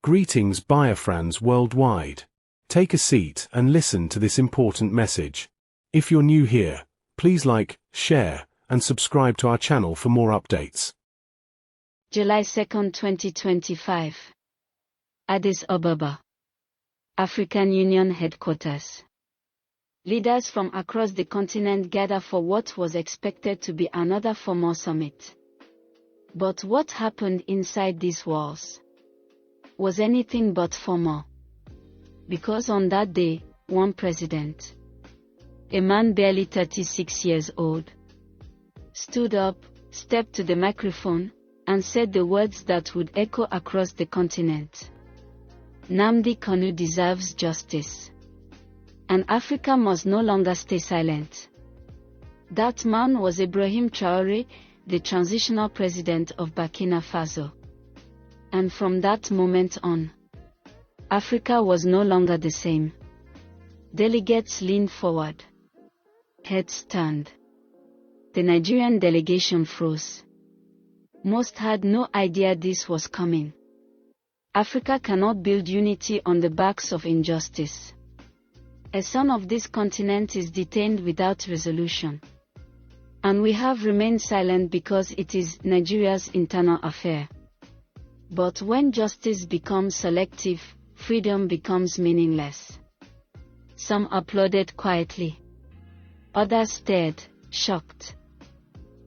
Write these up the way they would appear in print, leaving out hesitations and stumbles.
Greetings Biafrans worldwide. Take a seat and listen to this important message. If you're new here, please like, share, and subscribe to our channel for more updates. July 2, 2025. Addis Ababa, African Union Headquarters. Leaders from across the continent gather for what was expected to be another formal summit. But what happened inside these walls was anything but formal. Because on that day, one president, a man barely 36 years old, stood up, stepped to the microphone, and said the words that would echo across the continent. Nnamdi Kanu deserves justice. And Africa must no longer stay silent. That man was Ibrahim Traoré, the transitional president of Burkina Faso. And from that moment on, Africa was no longer the same. Delegates leaned forward. Heads turned. The Nigerian delegation froze. Most had no idea this was coming. Africa cannot build unity on the backs of injustice. A son of this continent is detained without resolution. And we have remained silent because it is Nigeria's internal affair. But when justice becomes selective, freedom becomes meaningless. Some applauded quietly. Others stared, shocked.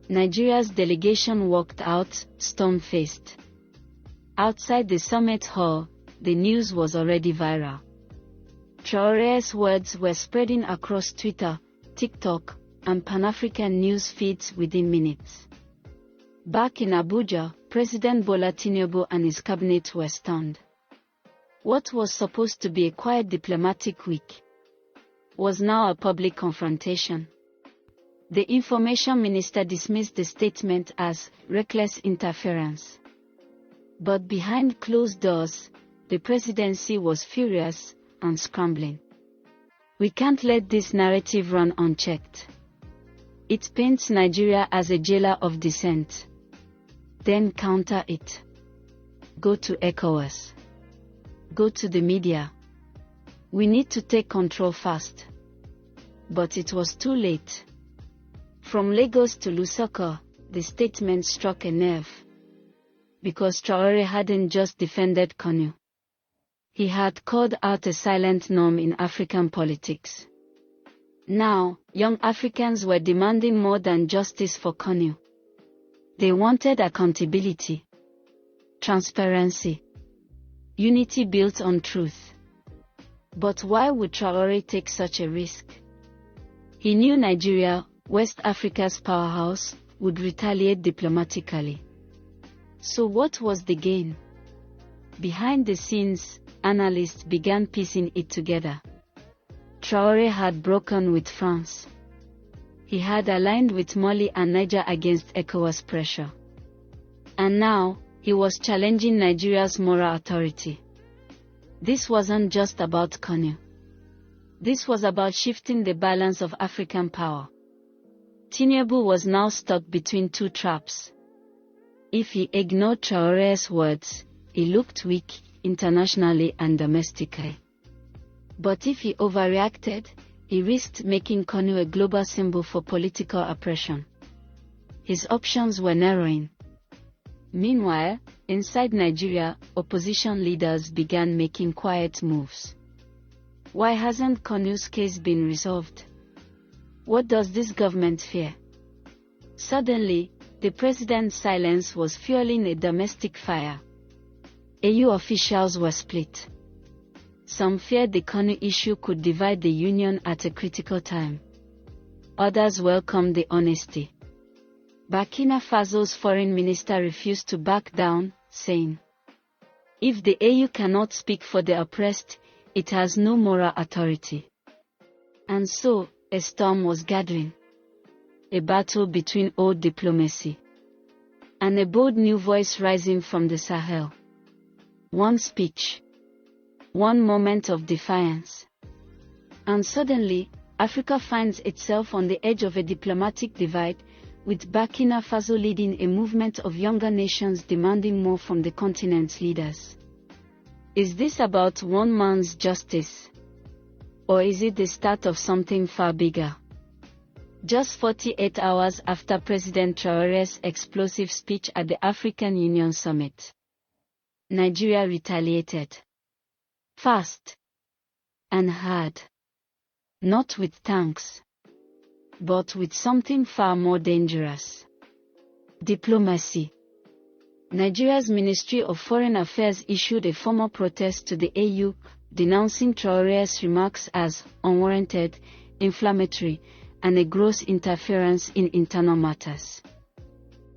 Nigeria's delegation walked out, storm-faced. Outside the summit hall, the news was already viral. Traoré's words were spreading across Twitter, TikTok, and Pan-African news feeds within minutes. Back in Abuja, President Bola Tinubu and his cabinet were stunned. What was supposed to be a quiet diplomatic week was now a public confrontation. The information minister dismissed the statement as reckless interference. But behind closed doors, the presidency was furious and scrambling. We can't let this narrative run unchecked. It paints Nigeria as a jailer of dissent. Then counter it. Go to ECOWAS. Go to the media. We need to take control fast. But it was too late. From Lagos to Lusaka, the statement struck a nerve. Because Traoré hadn't just defended Kanu. He had called out a silent norm in African politics. Now, young Africans were demanding more than justice for Kanu. They wanted accountability, transparency, unity built on truth. But why would Traoré take such a risk? He knew Nigeria, West Africa's powerhouse, would retaliate diplomatically. So what was the gain? Behind the scenes, analysts began piecing it together. Traoré had broken with France. He had aligned with Mali and Niger against ECOWAS pressure. And now, he was challenging Nigeria's moral authority. This wasn't just about Kanu. This was about shifting the balance of African power. Tinubu was now stuck between two traps. If he ignored Traoré's words, he looked weak, internationally and domestically. But if he overreacted, he risked making Kanu a global symbol for political oppression. His options were narrowing. Meanwhile, inside Nigeria, opposition leaders began making quiet moves. Why hasn't Kanu's case been resolved? What does this government fear? Suddenly, the president's silence was fueling a domestic fire. AU officials were split. Some feared the Kanu issue could divide the union at a critical time. Others welcomed the honesty. Burkina Faso's foreign minister refused to back down, saying, "If the AU cannot speak for the oppressed, it has no moral authority." And so, a storm was gathering. A battle between old diplomacy and a bold new voice rising from the Sahel. One speech. One moment of defiance. And suddenly, Africa finds itself on the edge of a diplomatic divide, with Burkina Faso leading a movement of younger nations demanding more from the continent's leaders. Is this about one man's justice? Or is it the start of something far bigger? Just 48 hours after President Traore's explosive speech at the African Union Summit, Nigeria retaliated. Fast and hard. Not with tanks, but with something far more dangerous. Diplomacy. Nigeria's Ministry of Foreign Affairs issued a formal protest to the AU, denouncing Traore's remarks as unwarranted, inflammatory, and a gross interference in internal matters.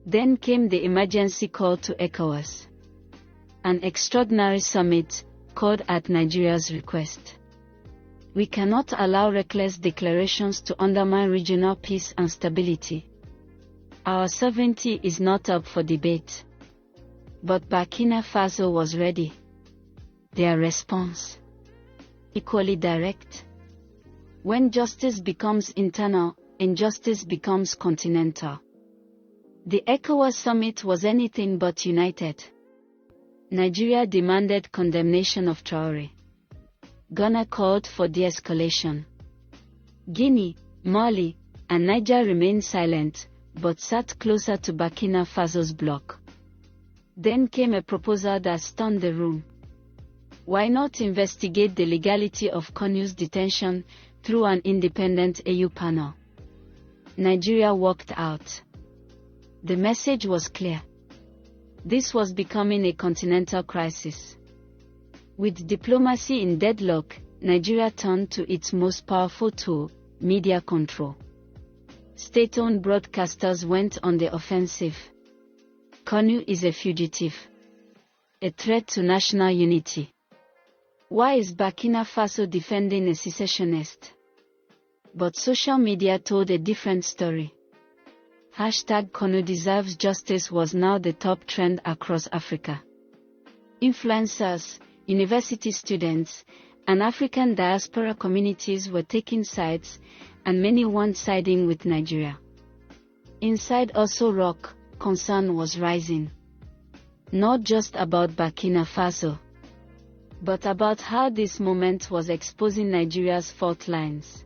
Then came the emergency call to ECOWAS, an extraordinary summit called at Nigeria's request. We cannot allow reckless declarations to undermine regional peace and stability. Our sovereignty is not up for debate. But Burkina Faso was ready. Their response? Equally direct. When justice becomes internal, injustice becomes continental. The ECOWAS summit was anything but united. Nigeria demanded condemnation of Traore. Ghana called for de-escalation. Guinea, Mali, and Niger remained silent, but sat closer to Burkina Faso's bloc. Then came a proposal that stunned the room. Why not investigate the legality of Kanu's detention through an independent AU panel? Nigeria walked out. The message was clear. This was becoming a continental crisis. With diplomacy in deadlock, Nigeria turned to its most powerful tool, media control. State-owned broadcasters went on the offensive. Kanu is a fugitive, a threat to national unity. Why is Burkina Faso defending a secessionist? But social media told a different story. #Kanu deserves justice was now the top trend across Africa. Influencers, university students, and African diaspora communities were taking sides, and many one siding with Nigeria. Inside also Rock, concern was rising. Not just about Burkina Faso, but about how this moment was exposing Nigeria's fault lines.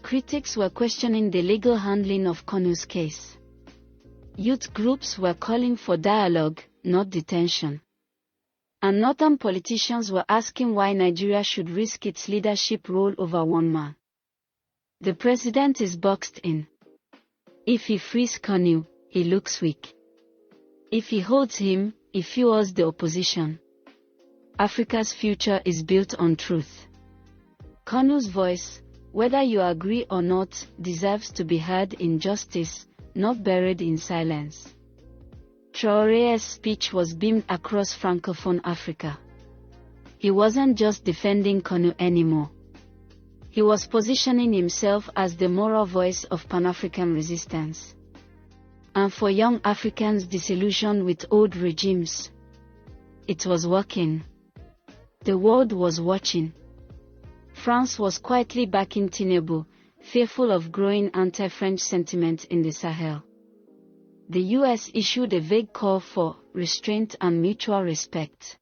Critics were questioning the legal handling of Kanu's case. Youth groups were calling for dialogue, not detention. And northern politicians were asking why Nigeria should risk its leadership role over one man. The president is boxed in. If he frees Kanu, he looks weak. If he holds him, he fuels the opposition. Africa's future is built on truth. Kanu's voice, whether you agree or not, deserves to be heard in justice, not buried in silence. Traore's speech was beamed across Francophone Africa. He wasn't just defending Kanu anymore. He was positioning himself as the moral voice of Pan-African resistance. And for young Africans disillusioned with old regimes, it was working. The world was watching. France was quietly backing Tinubu, fearful of growing anti-French sentiment in the Sahel. The US issued a vague call for restraint and mutual respect.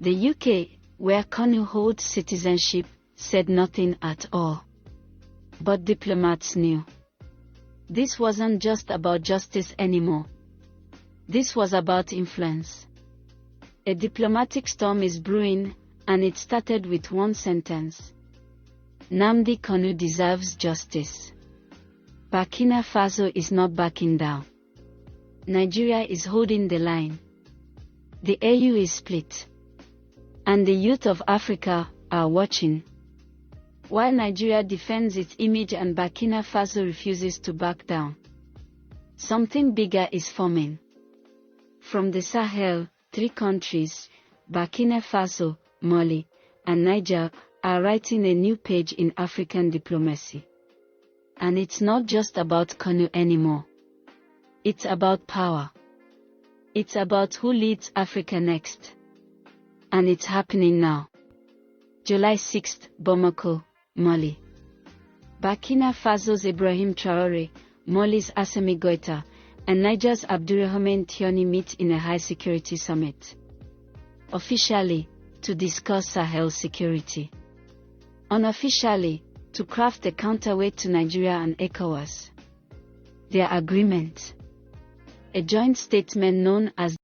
The UK, where Kanu holds citizenship, said nothing at all. But diplomats knew. This wasn't just about justice anymore. This was about influence. A diplomatic storm is brewing, and it started with one sentence. Nnamdi Kanu deserves justice. Burkina Faso is not backing down. Nigeria is holding the line. The AU is split. And the youth of Africa are watching. While Nigeria defends its image and Burkina Faso refuses to back down, something bigger is forming. From the Sahel, 3 countries, Burkina Faso, Mali, and Niger, are writing a new page in African diplomacy. And it's not just about Kanu anymore. It's about power. It's about who leads Africa next. And it's happening now. July 6, Bamako, Mali. Burkina Faso's Ibrahim Traore, Mali's Assimi Goïta, and Niger's Abdourahmane Tiani meet in a high-security summit. officially, to discuss Sahel security. Unofficially, to craft a counterweight to Nigeria and ECOWAS. Their agreement. A joint statement known as